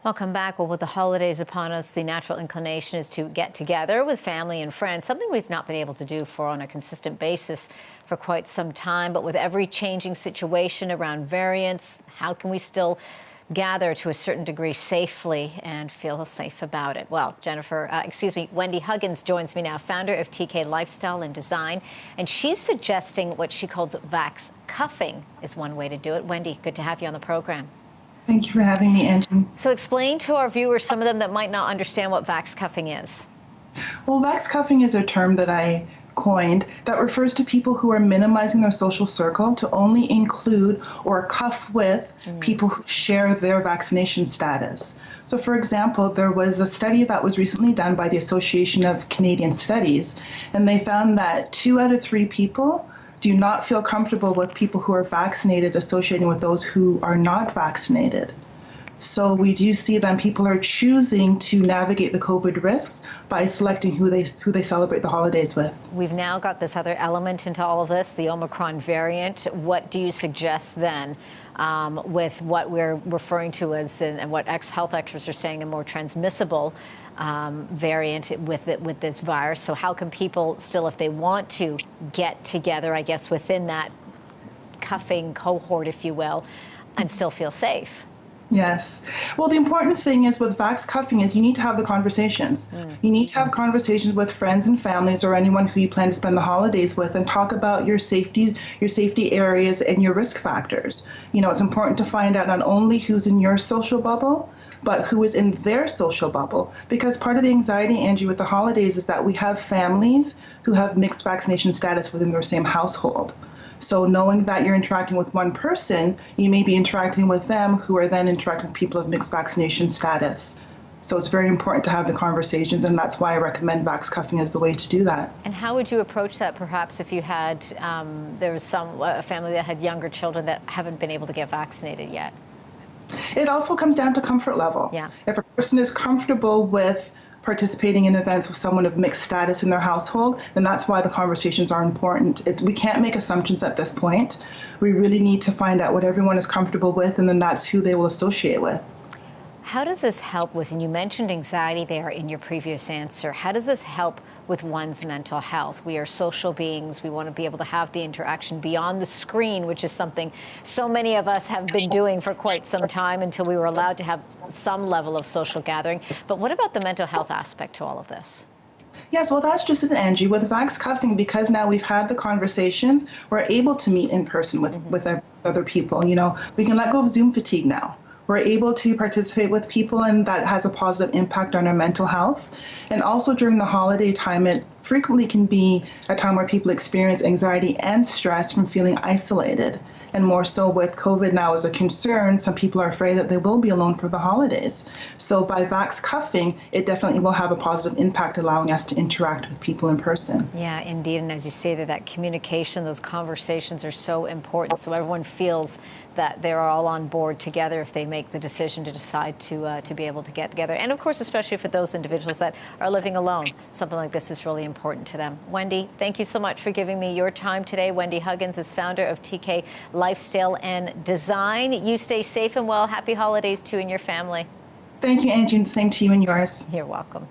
Welcome back. Well, with the holidays upon us, the natural inclination is to get together with family and friends, something we've not been able to do on a consistent basis for quite some time. But with every changing situation around variants, how can we still gather to a certain degree safely and feel safe about it? Well, Wendy Huggins joins me now, founder of TK Lifestyle and Design, and she's suggesting what she calls vax cuffing is one way to do it. Wendy, good to have you on the program. Thank you for having me, Angie. So explain to our viewers, some of them that might not understand what vax cuffing is. Well, vax cuffing is a term that I coined that refers to people who are minimizing their social circle to only include or cuff with people who share their vaccination status. So, for example, there was a study that was recently done by the Association of Canadian Studies, and they found that 2 out of 3 people do not feel comfortable with people who are vaccinated associating with those who are not vaccinated. So we do see that people are choosing to navigate the COVID risks by selecting who they celebrate the holidays with. We've now got this other element into all of this, the Omicron variant. What do you suggest then with what we're referring to as, and what health experts are saying, a more transmissible variant with this virus? So how can people still, if they want to get together, I guess, within that cuffing cohort, if you will, and still feel safe? Yes. Well, the important thing is with vax cuffing is you need to have the conversations. You need to have conversations with friends and families or anyone who you plan to spend the holidays with and talk about your safety areas and your risk factors. You know, it's important to find out not only who's in your social bubble, but who is in their social bubble. Because part of the anxiety, Angie, with the holidays is that we have families who have mixed vaccination status within their same household. So knowing that you're interacting with one person, you may be interacting with them who are then interacting with people of mixed vaccination status. So it's very important to have the conversations, and that's why I recommend vax cuffing as the way to do that. And how would you approach that, perhaps, if you had, there was a family that had younger children that haven't been able to get vaccinated yet? It also comes down to comfort level. Yeah. If a person is comfortable with participating in events with someone of mixed status in their household, then that's why the conversations are important. We can't make assumptions at this point. We really need to find out what everyone is comfortable with, and then that's who they will associate with. How does this help with, and you mentioned anxiety there in your previous answer, how does this help with one's mental health? We are social beings. We want to be able to have the interaction beyond the screen, which is something so many of us have been doing for quite some time until we were allowed to have some level of social gathering. But what about the mental health aspect to all of this? Yes, well, that's just it, Angie. With vax cuffing, because now we've had the conversations, we're able to meet in person with other people. You know, we can let go of Zoom fatigue now. We're able to participate with people, and that has a positive impact on our mental health. And also during the holiday time, it frequently can be a time where people experience anxiety and stress from feeling isolated. And more so with COVID now as a concern, some people are afraid that they will be alone for the holidays. So by vax cuffing, it definitely will have a positive impact, allowing us to interact with people in person. Yeah, indeed. And as you say, that communication, those conversations are so important. So everyone feels that they're all on board together if they make the decision to decide to be able to get together. And of course, especially for those individuals that are living alone, something like this is really important to them. Wendy, thank you so much for giving me your time today. Wendy Huggins is founder of TK Lifestyle and Design. You stay safe and well. Happy holidays to you and your family. Thank you, Angie, and the same to you and yours. You're welcome.